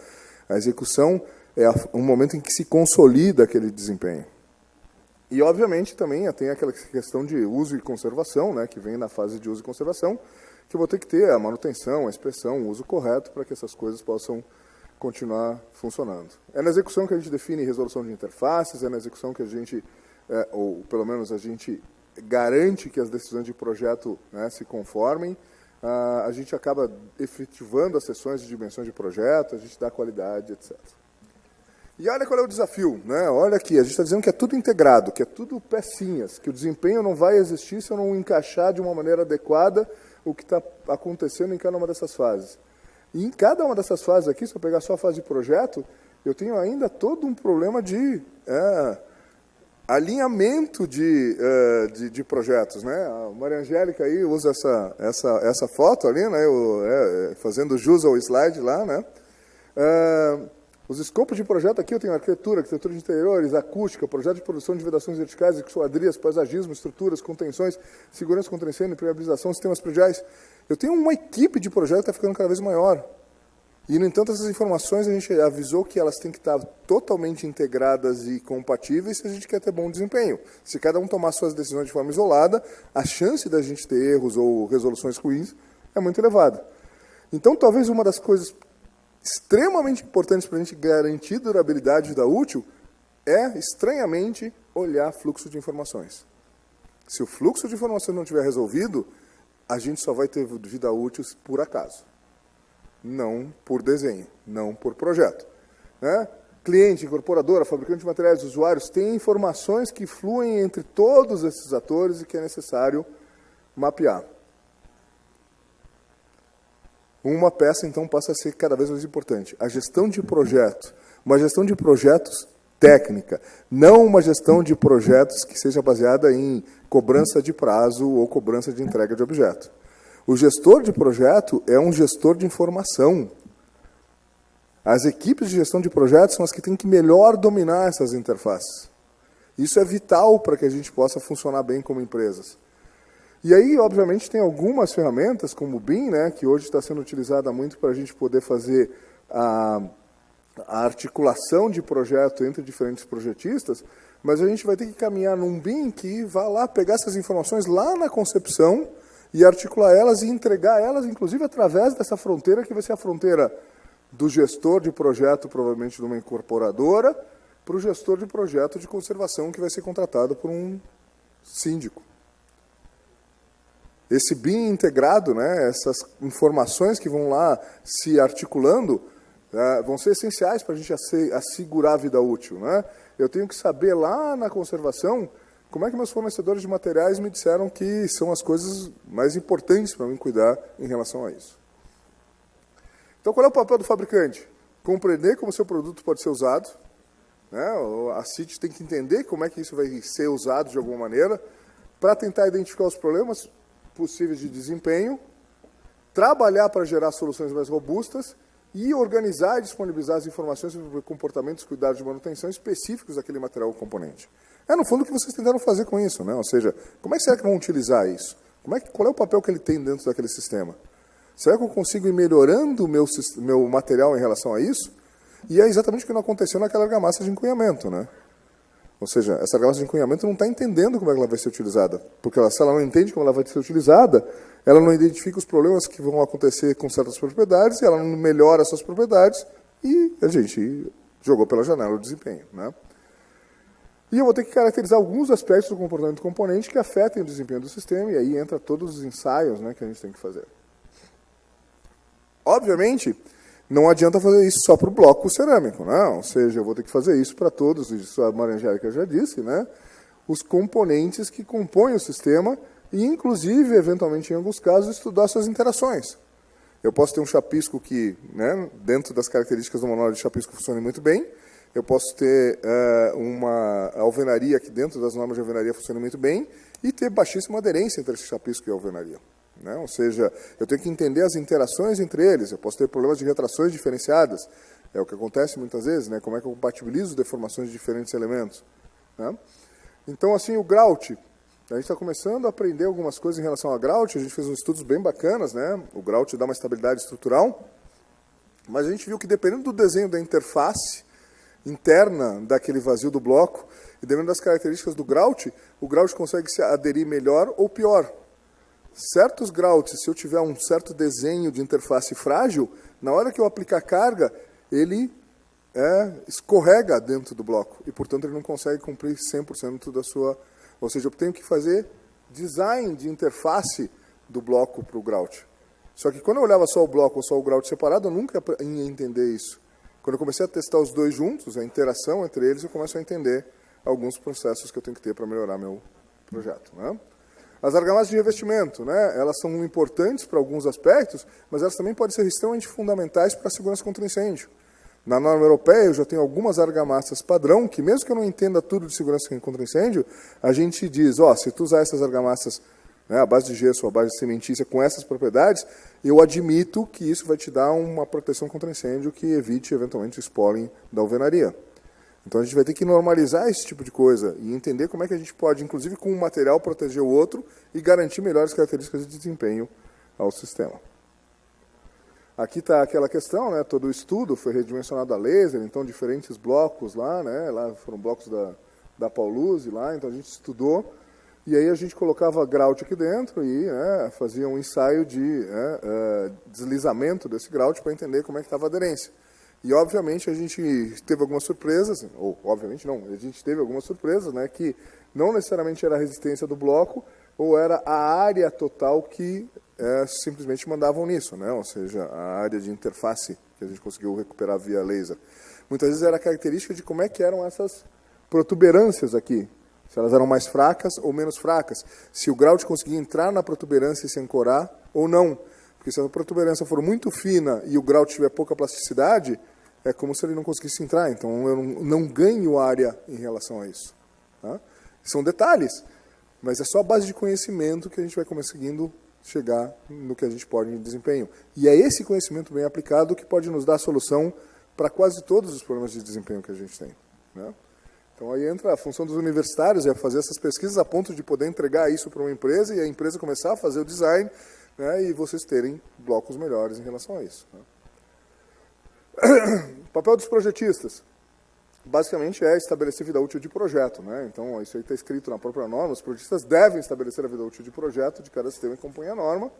A execução é um momento em que se consolida aquele desempenho. E, obviamente, também tem aquela questão de uso e conservação, né, que vem na fase de uso e conservação, que eu vou ter que ter a manutenção, a inspeção, o uso correto para que essas coisas possam continuar funcionando. É na execução que a gente define resolução de interfaces, é na execução que a gente ou pelo menos a gente garante que as decisões de projeto, né, se conformem, a gente acaba efetivando as sessões de dimensões de projeto, a gente dá qualidade, etc. E olha qual é o desafio, né? Olha aqui, a gente está dizendo que é tudo integrado, que é tudo pecinhas, que o desempenho não vai existir se eu não encaixar de uma maneira adequada o que está acontecendo em cada uma dessas fases. E em cada uma dessas fases aqui, se eu pegar só a fase de projeto, eu tenho ainda todo um problema de alinhamento de projetos, né? A Maria Angélica aí usa essa foto ali, né? Fazendo jus ao slide lá, né? Os escopos de projeto aqui eu tenho arquitetura de interiores, acústica, projeto de produção de vedações verticais, esquadrias, paisagismo, estruturas, contenções, segurança contra incêndio, impermeabilização, sistemas prediais. Eu tenho uma equipe de projeto que está ficando cada vez maior. E, no entanto, essas informações a gente avisou que elas têm que estar totalmente integradas e compatíveis se a gente quer ter bom desempenho. Se cada um tomar suas decisões de forma isolada, a chance da gente ter erros ou resoluções ruins é muito elevada. Então, talvez uma das coisas extremamente importantes para a gente garantir durabilidade da útil é, estranhamente, olhar fluxo de informações. Se o fluxo de informações não estiver resolvido, a gente só vai ter vida útil por acaso. Não por desenho, não por projeto. Né? Cliente, incorporadora, fabricante de materiais, usuários, tem informações que fluem entre todos esses atores e que é necessário mapear. Uma peça, então, passa a ser cada vez mais importante. A gestão de projeto. Uma gestão de projetos técnica. Não uma gestão de projetos que seja baseada em cobrança de prazo ou cobrança de entrega de objeto. O gestor de projeto é um gestor de informação. As equipes de gestão de projetos são as que têm que melhor dominar essas interfaces. Isso é vital para que a gente possa funcionar bem como empresas. E aí, obviamente, tem algumas ferramentas, como o BIM, né, que hoje está sendo utilizada muito para a gente poder fazer a articulação de projeto entre diferentes projetistas, mas a gente vai ter que caminhar num BIM que vá lá pegar essas informações lá na concepção e articular elas e entregar elas, inclusive, através dessa fronteira, que vai ser a fronteira do gestor de projeto, provavelmente de uma incorporadora, para o gestor de projeto de conservação, que vai ser contratado por um síndico. Esse BIM integrado, né, essas informações que vão lá se articulando, vão ser essenciais para a gente assegurar a vida útil. Né? Eu tenho que saber lá na conservação como é que meus fornecedores de materiais me disseram que são as coisas mais importantes para mim cuidar em relação a isso. Então, qual é o papel do fabricante? Compreender como o seu produto pode ser usado. Né? A CIT tem que entender como é que isso vai ser usado de alguma maneira, para tentar identificar os problemas possíveis de desempenho, trabalhar para gerar soluções mais robustas e organizar e disponibilizar as informações sobre comportamentos e cuidados de manutenção específicos daquele material ou componente. É, no fundo, o que vocês tentaram fazer com isso, né? Ou seja, como é que será que vão utilizar isso? Qual é o papel que ele tem dentro daquele sistema? Será que eu consigo ir melhorando o meu material em relação a isso? E é exatamente o que não aconteceu naquela argamassa de encunhamento, né? Ou seja, essa argamassa de encunhamento não está entendendo como é que ela vai ser utilizada. Porque se ela não entende como ela vai ser utilizada, ela não identifica os problemas que vão acontecer com certas propriedades, ela não melhora essas propriedades e a gente jogou pela janela o desempenho. Né? E eu vou ter que caracterizar alguns aspectos do comportamento do componente que afetem o desempenho do sistema, e aí entra todos os ensaios, né, que a gente tem que fazer. Obviamente, não adianta fazer isso só para o bloco cerâmico, não. Ou seja, eu vou ter que fazer isso para todos, isso a Maria Angélica já disse, né? Os componentes que compõem o sistema e, inclusive, eventualmente, em alguns casos, estudar suas interações. Eu posso ter um chapisco que, né, dentro das características do manual de chapisco, funcione muito bem. Eu posso ter uma alvenaria que, dentro das normas de alvenaria, funcione muito bem e ter baixíssima aderência entre esse chapisco e a alvenaria. Né? Ou seja, eu tenho que entender as interações entre eles, eu posso ter problemas de retrações diferenciadas, é o que acontece muitas vezes, né? Como é que eu compatibilizo deformações de diferentes elementos. Né? Então, assim, o grout, a gente está começando a aprender algumas coisas em relação a grout, a gente fez uns estudos bem bacanas, né? O grout dá uma estabilidade estrutural, mas a gente viu que dependendo do desenho da interface interna daquele vazio do bloco, e dependendo das características do grout, o grout consegue se aderir melhor ou pior. Certos grouts, se eu tiver um certo desenho de interface frágil, na hora que eu aplicar carga, ele escorrega dentro do bloco. E, portanto, ele não consegue cumprir 100% da sua... Ou seja, eu tenho que fazer design de interface do bloco para o grout. Só que quando eu olhava só o bloco ou só o grout separado, eu nunca ia entender isso. Quando eu comecei a testar os dois juntos, a interação entre eles, eu começo a entender alguns processos que eu tenho que ter para melhorar meu projeto. Né? As argamassas de revestimento, né, elas são importantes para alguns aspectos, mas elas também podem ser extremamente fundamentais para a segurança contra incêndio. Na norma europeia, eu já tenho algumas argamassas padrão, que mesmo que eu não entenda tudo de segurança contra incêndio, a gente diz, se tu usar essas argamassas, né, à base de gesso ou à base de cementícia com essas propriedades, eu admito que isso vai te dar uma proteção contra incêndio que evite, eventualmente, o spoiling da alvenaria. Então, a gente vai ter que normalizar esse tipo de coisa e entender como é que a gente pode, inclusive com um material, proteger o outro e garantir melhores características de desempenho ao sistema. Aqui está aquela questão, né, todo o estudo foi redimensionado a laser, então diferentes blocos lá, né, lá foram blocos da Pauluse lá, então a gente estudou, e aí a gente colocava grout aqui dentro e fazia um ensaio de deslizamento desse grout para entender como é que estava a aderência. E, obviamente, a gente teve algumas surpresas, ou, obviamente, não, a gente teve algumas surpresas, né, que não necessariamente era a resistência do bloco, ou era a área total que simplesmente mandavam nisso, né, ou seja, a área de interface que a gente conseguiu recuperar via laser. Muitas vezes era a característica de como é que eram essas protuberâncias aqui, se elas eram mais fracas ou menos fracas, se o grout conseguia entrar na protuberância e se ancorar ou não. Porque se a protuberância for muito fina e o grout tiver pouca plasticidade, é como se ele não conseguisse entrar. Então, eu não ganho área em relação a isso. Tá? São detalhes, mas é só a base de conhecimento que a gente vai conseguindo chegar no que a gente pode em desempenho. E é esse conhecimento bem aplicado que pode nos dar a solução para quase todos os problemas de desempenho que a gente tem. Né? Então, aí entra a função dos universitários, é fazer essas pesquisas a ponto de poder entregar isso para uma empresa e a empresa começar a fazer o design, né, e vocês terem blocos melhores em relação a isso. Né? Papel dos projetistas. basicamente é estabelecer vida útil de projeto, né? Então, isso aí está escrito na própria norma, os projetistas devem estabelecer a vida útil de projeto de cada sistema que compõe a norma,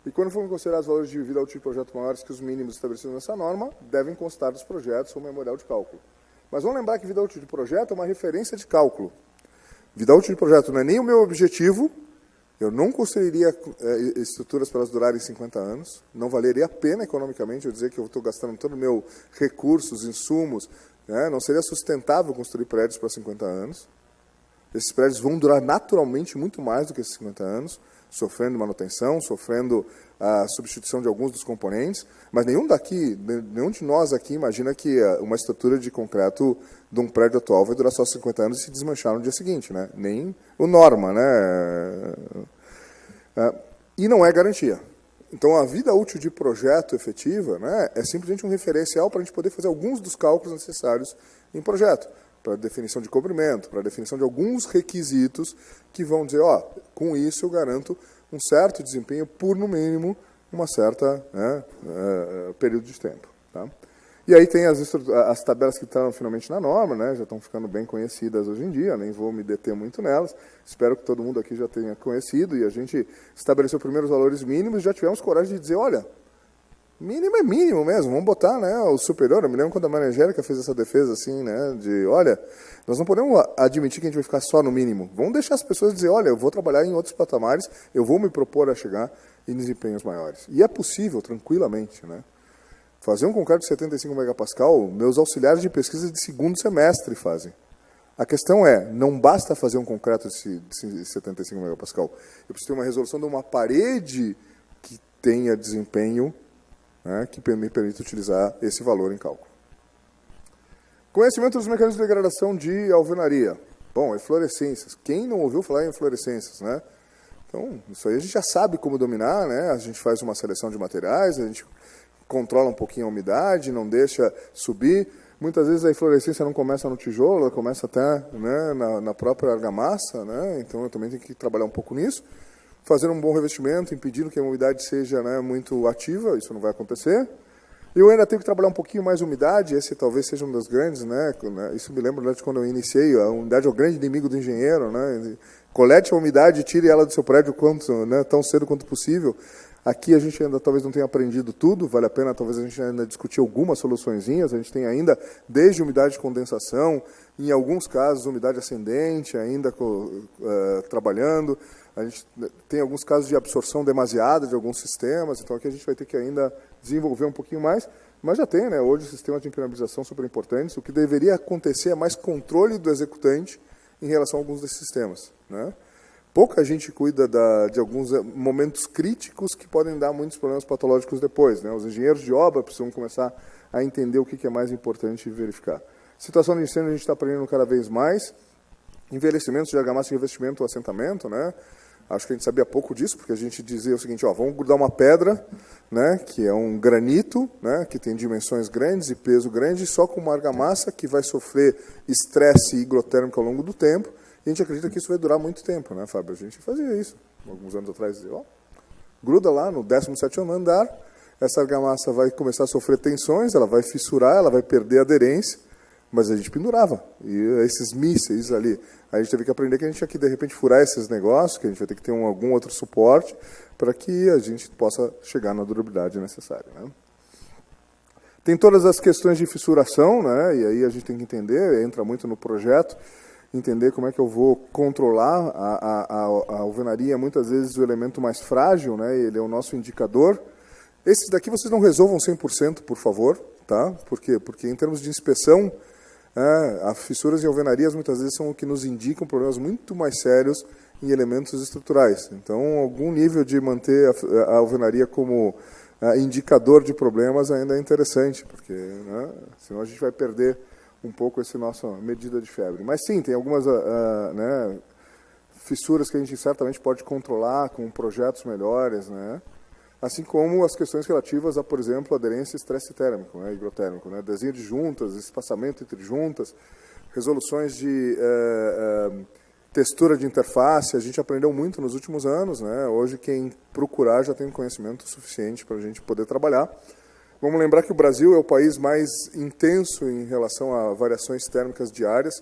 e quando forem considerados valores de vida útil de projeto maiores que os mínimos estabelecidos nessa norma, devem constar dos projetos ou memorial de cálculo. Mas vamos lembrar que vida útil de projeto é uma referência de cálculo. Vida útil de projeto não é nem o meu objetivo, eu não construiria estruturas para elas durarem 50 anos, não valeria a pena economicamente eu dizer que eu estou gastando todo o meu recursos, insumos, né? Não seria sustentável construir prédios para 50 anos. Esses prédios vão durar naturalmente muito mais do que esses 50 anos, sofrendo manutenção, sofrendo a substituição de alguns dos componentes, mas nenhum de nós aqui imagina que uma estrutura de concreto de um prédio atual vai durar só 50 anos e se desmanchar no dia seguinte, né? Nem o norma, né? E não é garantia. Então, a vida útil de projeto efetiva, né, é simplesmente um referencial para a gente poder fazer alguns dos cálculos necessários em projeto, para definição de cobrimento, para definição de alguns requisitos que vão dizer, ó, com isso eu garanto um certo desempenho por, no mínimo, uma certa período de tempo. Tá? E aí tem as tabelas que estão finalmente na norma, né, já estão ficando bem conhecidas hoje em dia, nem vou me deter muito nelas, espero que todo mundo aqui já tenha conhecido, e a gente estabeleceu primeiro os valores mínimos e já tivemos coragem de dizer, olha, mínimo é mínimo mesmo, vamos botar, né, o superior. Eu me lembro quando a Maria Angélica fez essa defesa assim, né, de, olha, nós não podemos admitir que a gente vai ficar só no mínimo. Vamos deixar as pessoas dizer, olha, eu vou trabalhar em outros patamares, eu vou me propor a chegar em desempenhos maiores. E é possível, tranquilamente, né. Fazer um concreto de 75 megapascal, meus auxiliares de pesquisa de segundo semestre fazem. A questão é, não basta fazer um concreto de 75 megapascal. Eu preciso ter uma resolução de uma parede que tenha desempenho, né, que me permite utilizar esse valor em cálculo. Conhecimento dos mecanismos de degradação de alvenaria. Bom, eflorescências. Quem não ouviu falar em eflorescências, né? Então, isso aí a gente já sabe como dominar, né? A gente faz uma seleção de materiais, a gente controla um pouquinho a umidade, não deixa subir. Muitas vezes a eflorescência não começa no tijolo, ela começa até, né, na própria argamassa, né? Então eu também tenho que trabalhar um pouco nisso. Fazer um bom revestimento, impedindo que a umidade seja, né, muito ativa, isso não vai acontecer. Eu ainda tenho que trabalhar um pouquinho mais a umidade, esse talvez seja um dos grandes, né? Isso me lembra de quando eu iniciei, a umidade é o grande inimigo do engenheiro, né? Colete a umidade e tire ela do seu prédio tão cedo quanto possível. Aqui a gente ainda talvez não tenha aprendido tudo, vale a pena talvez a gente ainda discutir algumas soluçõezinhas, a gente tem ainda desde umidade de condensação, em alguns casos umidade ascendente ainda trabalhando, a gente tem alguns casos de absorção demasiada de alguns sistemas, então aqui a gente vai ter que ainda desenvolver um pouquinho mais, mas já tem, né, hoje sistemas de impermeabilização super importantes, o que deveria acontecer é mais controle do executante em relação a alguns desses sistemas, né? Pouca gente cuida de alguns momentos críticos que podem dar muitos problemas patológicos depois, né? Os engenheiros de obra precisam começar a entender o que é mais importante e verificar. Situação de incêndio a gente está aprendendo cada vez mais. Envelhecimentos de argamassa de revestimento ou assentamento, né? Acho que a gente sabia pouco disso, porque a gente dizia o seguinte, ó, vamos grudar uma pedra, né, que é um granito, né, que tem dimensões grandes e peso grande, só com uma argamassa que vai sofrer estresse higrotérmico ao longo do tempo. E a gente acredita que isso vai durar muito tempo, né, Fábio? A gente fazia isso, alguns anos atrás, dizia, ó, gruda lá no 17º andar, essa argamassa vai começar a sofrer tensões, ela vai fissurar, ela vai perder aderência, mas a gente pendurava. E esses mísseis ali, a gente teve que aprender que a gente tinha que, de repente, furar esses negócios, que a gente vai ter que ter algum outro suporte para que a gente possa chegar na durabilidade necessária, né? Tem todas as questões de fissuração, né? E aí a gente tem que entender, entra muito no projeto, entender como é que eu vou controlar a alvenaria, muitas vezes o elemento mais frágil, né? Ele é o nosso indicador. Esses daqui vocês não resolvam 100%, por favor, tá? Por quê? Porque em termos de inspeção, as fissuras em alvenarias muitas vezes são o que nos indicam problemas muito mais sérios em elementos estruturais. Então, algum nível de manter a alvenaria como indicador de problemas ainda é interessante, porque, né, senão a gente vai perder um pouco essa nossa medida de febre. Mas sim, tem algumas né, fissuras que a gente certamente pode controlar com projetos melhores, né? Assim como as questões relativas a, por exemplo, aderência e estresse térmico, né, higrotérmico, né, desenho de juntas, espaçamento entre juntas, resoluções de textura de interface. A gente aprendeu muito nos últimos anos, né? Hoje quem procurar já tem conhecimento suficiente para a gente poder trabalhar. Vamos lembrar que o Brasil é o país mais intenso em relação a variações térmicas diárias.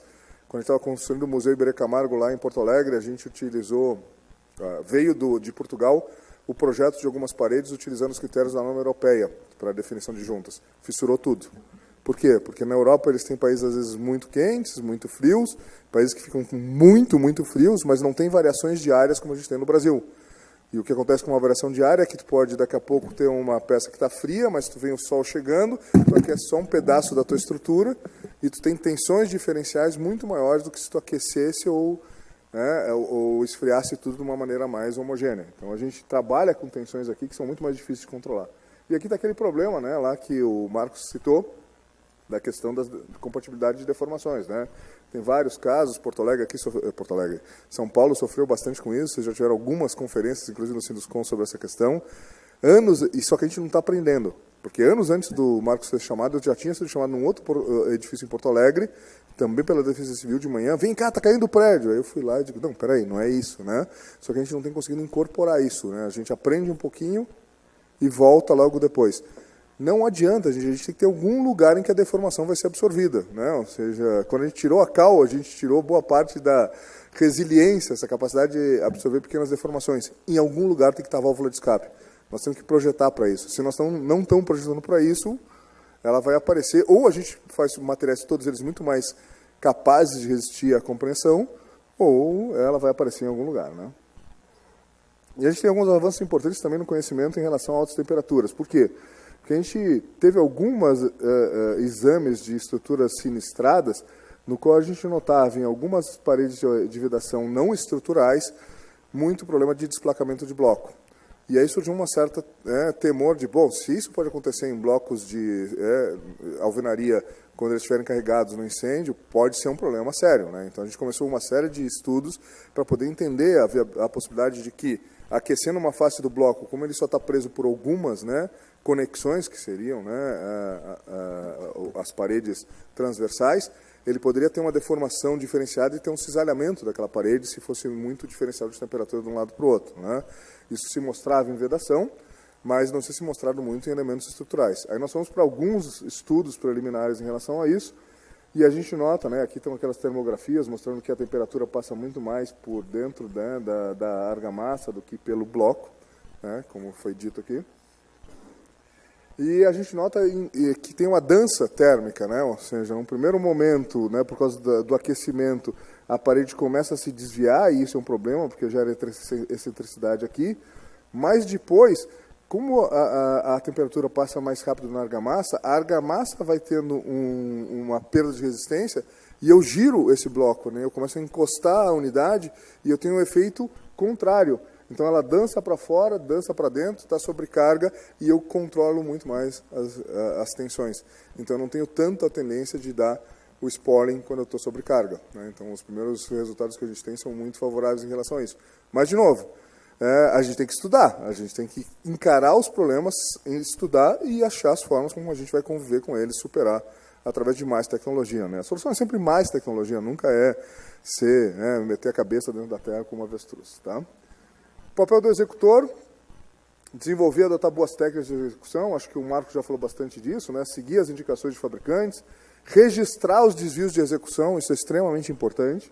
Quando a gente estava construindo o Museu Iberê Camargo lá em Porto Alegre, a gente utilizou, veio de Portugal, o projeto de algumas paredes utilizando os critérios da norma europeia para a definição de juntas. Fissurou tudo. Por quê? Porque na Europa eles têm países às vezes muito quentes, muito frios, países que ficam muito frios, mas não tem variações diárias como a gente tem no Brasil. E o que acontece com uma variação diária é que tu pode daqui a pouco ter uma peça que está fria, mas tu vem o sol chegando, tu aquece só um pedaço da tua estrutura e tu tem tensões diferenciais muito maiores do que se tu aquecesse ou esfriasse tudo de uma maneira mais homogênea. Então a gente trabalha com tensões aqui que são muito mais difíceis de controlar. E aqui está aquele problema, né, lá que o Marcos citou, da questão da compatibilidade de deformações, né? Tem vários casos, São Paulo sofreu bastante com isso, vocês já tiveram algumas conferências, inclusive no Sinduscon, sobre essa questão. E só que a gente não está aprendendo, porque anos antes do Marcos ser chamado, eu já tinha sido chamado num outro edifício em Porto Alegre, também pela Defesa Civil de manhã, vem cá, está caindo o prédio. Aí eu fui lá e digo, não, peraí, não é isso, né? Só que a gente não tem conseguido incorporar isso, né? A gente aprende um pouquinho e volta logo depois. Não adianta, a gente tem que ter algum lugar em que a deformação vai ser absorvida, né? Ou seja, quando a gente tirou a cal, a gente tirou boa parte da resiliência, essa capacidade de absorver pequenas deformações. Em algum lugar tem que estar a válvula de escape. Nós temos que projetar para isso. Se nós não estamos projetando para isso, ela vai aparecer, ou a gente faz materiais, todos eles muito mais capazes de resistir à compreensão, ou ela vai aparecer em algum lugar, né? E a gente tem alguns avanços importantes também no conhecimento em relação a altas temperaturas. Por quê? Porque a gente teve alguns exames de estruturas sinistradas, no qual a gente notava em algumas paredes de vedação não estruturais muito problema de desplacamento de bloco. E aí surgiu uma certa temor de, bom, se isso pode acontecer em blocos de alvenaria quando eles estiverem carregados no incêndio, pode ser um problema sério, né? Então a gente começou uma série de estudos para poder entender a possibilidade de que, aquecendo uma face do bloco, como ele só está preso por algumas, né, conexões, que seriam, né, as paredes transversais, ele poderia ter uma deformação diferenciada e ter um cisalhamento daquela parede se fosse muito diferencial de temperatura de um lado para o outro, né? Isso se mostrava em vedação, mas não se mostrado muito em elementos estruturais. Aí nós fomos para alguns estudos preliminares em relação a isso, e a gente nota, né, aqui estão aquelas termografias mostrando que a temperatura passa muito mais por dentro, né, da argamassa do que pelo bloco, né, como foi dito aqui. E a gente nota que tem uma dança térmica, né? Ou seja, num primeiro momento, né, por causa do aquecimento, a parede começa a se desviar, e isso é um problema, porque gera excentricidade aqui. Mas depois, como a temperatura passa mais rápido na argamassa, a argamassa vai tendo uma perda de resistência, e eu giro esse bloco, né? Eu começo a encostar a unidade, e eu tenho um efeito contrário. Então ela dança para fora, dança para dentro, está sobrecarga, e eu controlo muito mais as tensões. Então eu não tenho tanta tendência de dar o spalling quando eu estou sobrecarga, né? Então os primeiros resultados que a gente tem são muito favoráveis em relação a isso. Mas, de novo, a gente tem que estudar, a gente tem que encarar os problemas, estudar e achar as formas como a gente vai conviver com eles, superar através de mais tecnologia, né? A solução é sempre mais tecnologia, nunca é meter a cabeça dentro da terra como uma avestruz, tá? O papel do executor, desenvolver e adotar boas técnicas de execução, acho que o Marco já falou bastante disso, né? Seguir as indicações de fabricantes, registrar os desvios de execução, isso é extremamente importante,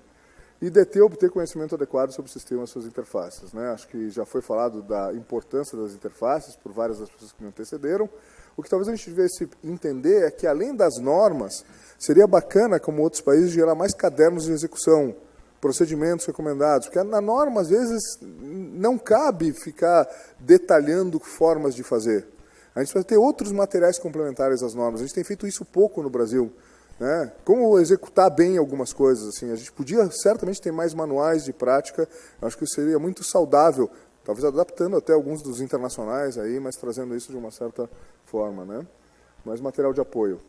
e obter conhecimento adequado sobre o sistema e suas interfaces, né? Acho que já foi falado da importância das interfaces por várias das pessoas que me antecederam. O que talvez a gente devesse entender é que, além das normas, seria bacana, como outros países, gerar mais cadernos de execução, procedimentos recomendados, porque na norma, às vezes, não cabe ficar detalhando formas de fazer. A gente vai ter outros materiais complementares às normas. A gente tem feito isso pouco no Brasil, né? Como executar bem algumas coisas, assim. A gente podia certamente ter mais manuais de prática. Acho que seria muito saudável, talvez adaptando até alguns dos internacionais aí, mas trazendo isso de uma certa forma, né? Mais material de apoio.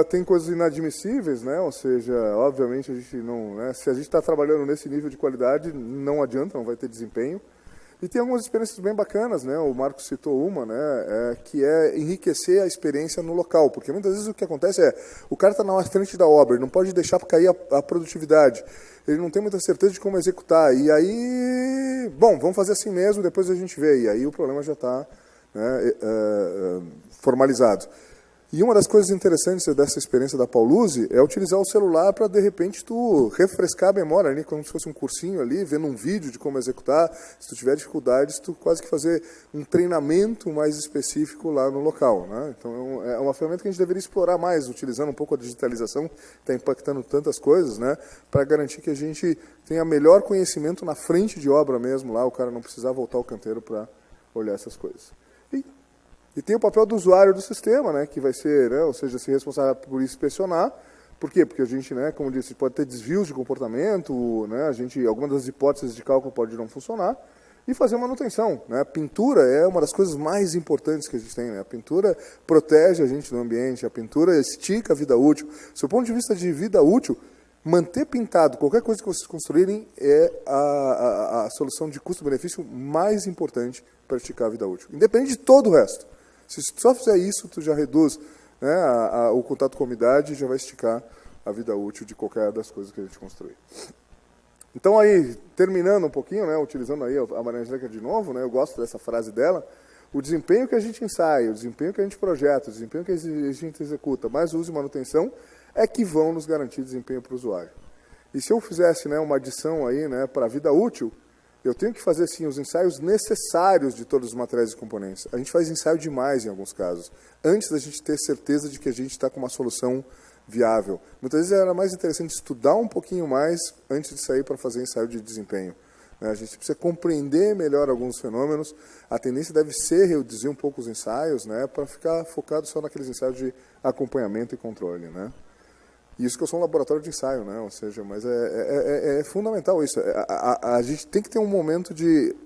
Tem coisas inadmissíveis, né? Ou seja, obviamente a gente não, né? Se a gente está trabalhando nesse nível de qualidade, não adianta, não vai ter desempenho. E tem algumas experiências bem bacanas, né? O Marcos citou uma, né? Que é enriquecer a experiência no local, porque muitas vezes o que acontece é o cara está na frente da obra, ele não pode deixar cair a produtividade, ele não tem muita certeza de como executar, e aí, bom, vamos fazer assim mesmo, depois a gente vê, e aí o problema já está né, formalizado. E uma das coisas interessantes dessa experiência da Pauluzi é utilizar o celular para, de repente, tu refrescar a memória, ali, como se fosse um cursinho ali, vendo um vídeo de como executar. Se tu tiver dificuldades, tu quase que fazer um treinamento mais específico lá no local, né? Então, é uma ferramenta que a gente deveria explorar mais, utilizando um pouco a digitalização, que está impactando tantas coisas, né, para garantir que a gente tenha melhor conhecimento na frente de obra mesmo, lá o cara não precisar voltar ao canteiro para olhar essas coisas. E tem o papel do usuário do sistema, né, que vai ser, né, ou seja, ser responsável por inspecionar. Por quê? Porque a gente, né, como disse, pode ter desvios de comportamento, né, algumas das hipóteses de cálculo pode não funcionar, e fazer manutenção, né. A pintura é uma das coisas mais importantes que a gente tem, né. A pintura protege a gente do ambiente, a pintura estica a vida útil. Do ponto de vista de vida útil, manter pintado qualquer coisa que vocês construírem é a solução de custo-benefício mais importante para esticar a vida útil. Independente de todo o resto. Se tu só fizer isso, tu já reduz, né, o contato com a umidade e já vai esticar a vida útil de qualquer das coisas que a gente construir. Então, aí, terminando um pouquinho, né, utilizando aí a Maria Angélica de novo, né, eu gosto dessa frase dela, o desempenho que a gente ensaia, o desempenho que a gente projeta, o desempenho que a gente executa, mais uso e manutenção, é que vão nos garantir desempenho para o usuário. E se eu fizesse, né, uma adição aí, né, para a vida útil, eu tenho que fazer, sim, os ensaios necessários de todos os materiais e componentes. A gente faz ensaio demais em alguns casos, antes da gente ter certeza de que a gente está com uma solução viável. Muitas vezes era mais interessante estudar um pouquinho mais antes de sair para fazer ensaio de desempenho. A gente precisa compreender melhor alguns fenômenos. A tendência deve ser reduzir um pouco os ensaios, né, para ficar focado só naqueles ensaios de acompanhamento e controle, né. Isso que eu sou um laboratório de ensaio, né? Ou seja, mas é fundamental isso. A gente tem que ter um momento de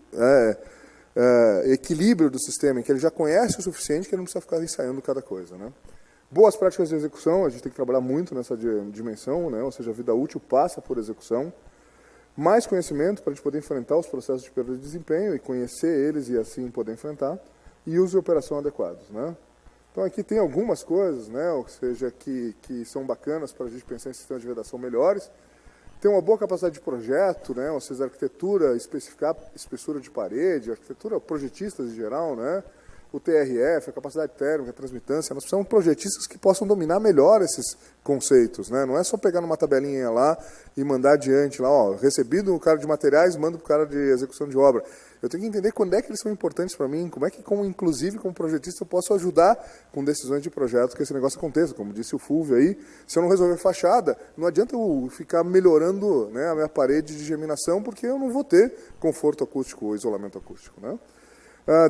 equilíbrio do sistema, em que ele já conhece o suficiente que ele não precisa ficar ensaiando cada coisa, né? Boas práticas de execução, a gente tem que trabalhar muito nessa dimensão, né? Ou seja, a vida útil passa por execução. Mais conhecimento para a gente poder enfrentar os processos de perda de desempenho e conhecer eles e assim poder enfrentar. E uso e operação adequados, né? Então, aqui tem algumas coisas, né, ou seja, que são bacanas para a gente pensar em sistemas de vedação melhores. Tem uma boa capacidade de projeto, né, ou seja, arquitetura, especificar espessura de parede, arquitetura projetistas em geral, né, o TRF, a capacidade térmica, a transmitância. Nós precisamos de projetistas que possam dominar melhor esses conceitos, né, não é só pegar numa tabelinha lá e mandar adiante, lá, ó, recebido o cara de materiais, mando para o cara de execução de obra. Eu tenho que entender quando é que eles são importantes para mim, como é que, inclusive, como projetista, eu posso ajudar com decisões de projeto que esse negócio aconteça. Como disse o Fulvio aí, se eu não resolver fachada, não adianta eu ficar melhorando, né, a minha parede de geminação, porque eu não vou ter conforto acústico ou isolamento acústico, né?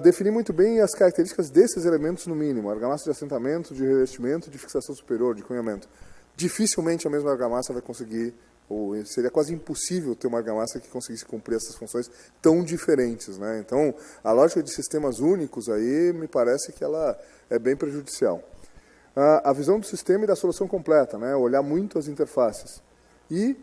Definir muito bem as características desses elementos no mínimo, argamassa de assentamento, de revestimento, de fixação superior, de cunhamento. Dificilmente a mesma argamassa vai conseguir, ou seria quase impossível ter uma argamassa que conseguisse cumprir essas funções tão diferentes, né? Então, a lógica de sistemas únicos aí me parece que ela é bem prejudicial. A visão do sistema e da solução completa, né? Olhar muito as interfaces. E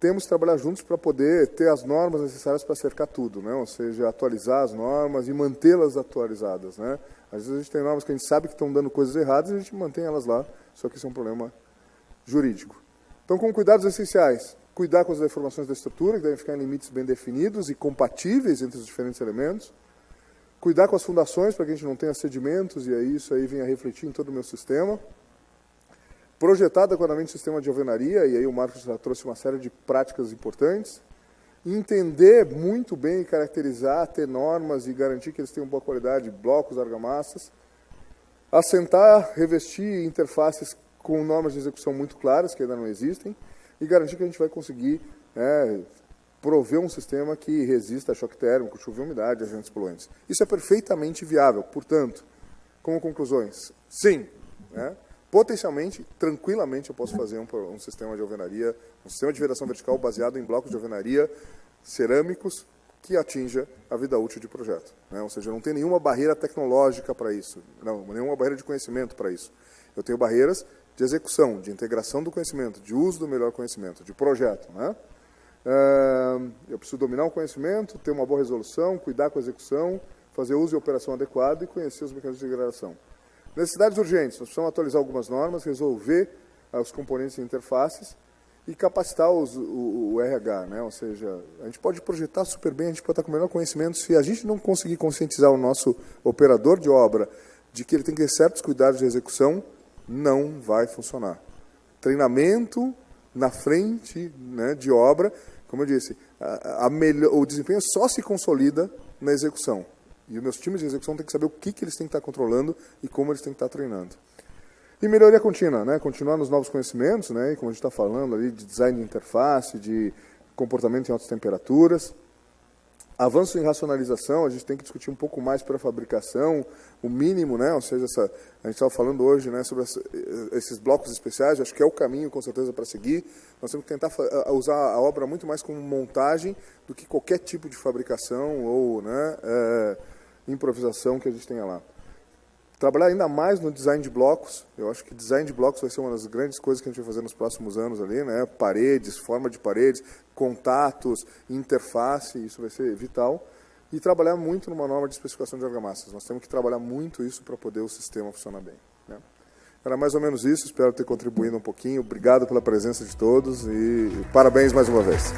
temos que trabalhar juntos para poder ter as normas necessárias para cercar tudo, né? Ou seja, atualizar as normas e mantê-las atualizadas, né? Às vezes a gente tem normas que a gente sabe que estão dando coisas erradas e a gente mantém elas lá, só que isso é um problema jurídico. Então, com cuidados essenciais, cuidar com as deformações da estrutura, que devem ficar em limites bem definidos e compatíveis entre os diferentes elementos. Cuidar com as fundações, para que a gente não tenha sedimentos, e aí isso aí vem a refletir em todo o meu sistema. Projetar adequadamente o sistema de alvenaria, e aí o Marcos já trouxe uma série de práticas importantes. Entender muito bem e caracterizar, ter normas e garantir que eles tenham boa qualidade, blocos, argamassas. Assentar, revestir interfaces com normas de execução muito claras, que ainda não existem, e garantir que a gente vai conseguir prover um sistema que resista a choque térmico, chuva e umidade, agentes poluentes. Isso é perfeitamente viável. Portanto, como conclusões, sim, né? Potencialmente, tranquilamente, eu posso fazer um sistema de alvenaria, um sistema de vedação vertical baseado em blocos de alvenaria cerâmicos que atinja a vida útil de projeto, né? Ou seja, não tem nenhuma barreira tecnológica para isso, não, nenhuma barreira de conhecimento para isso. Eu tenho barreiras de execução, de integração do conhecimento, de uso do melhor conhecimento, de projeto, né? Eu preciso dominar o conhecimento, ter uma boa resolução, cuidar com a execução, fazer uso e operação adequada e conhecer os mecanismos de degradação. Necessidades urgentes, nós precisamos atualizar algumas normas, resolver os componentes e interfaces e capacitar o RH, né? Ou seja, a gente pode projetar super bem, a gente pode estar com o melhor conhecimento, se a gente não conseguir conscientizar o nosso operador de obra de que ele tem que ter certos cuidados de execução, não vai funcionar. Treinamento na frente, né, de obra, como eu disse, o desempenho só se consolida na execução. E os meus times de execução têm que saber o que eles têm que estar controlando e como eles têm que estar treinando. E melhoria contínua, né? Continuar nos novos conhecimentos, né? E como a gente está falando ali de design de interface, de comportamento em altas temperaturas. Avanço em racionalização, a gente tem que discutir um pouco mais para a fabricação, o mínimo, né? Ou seja, a gente estava falando hoje, né, sobre esses blocos especiais, acho que é o caminho, com certeza, para seguir. Nós temos que tentar usar a obra muito mais como montagem do que qualquer tipo de fabricação ou, né, improvisação que a gente tenha lá. Trabalhar ainda mais no design de blocos. Eu acho que design de blocos vai ser uma das grandes coisas que a gente vai fazer nos próximos anos ali, né? Paredes, forma de paredes, contatos, interface, isso vai ser vital. E trabalhar muito numa norma de especificação de argamassas. Nós temos que trabalhar muito isso para poder o sistema funcionar bem, né? Era mais ou menos isso, espero ter contribuído um pouquinho. Obrigado pela presença de todos e parabéns mais uma vez.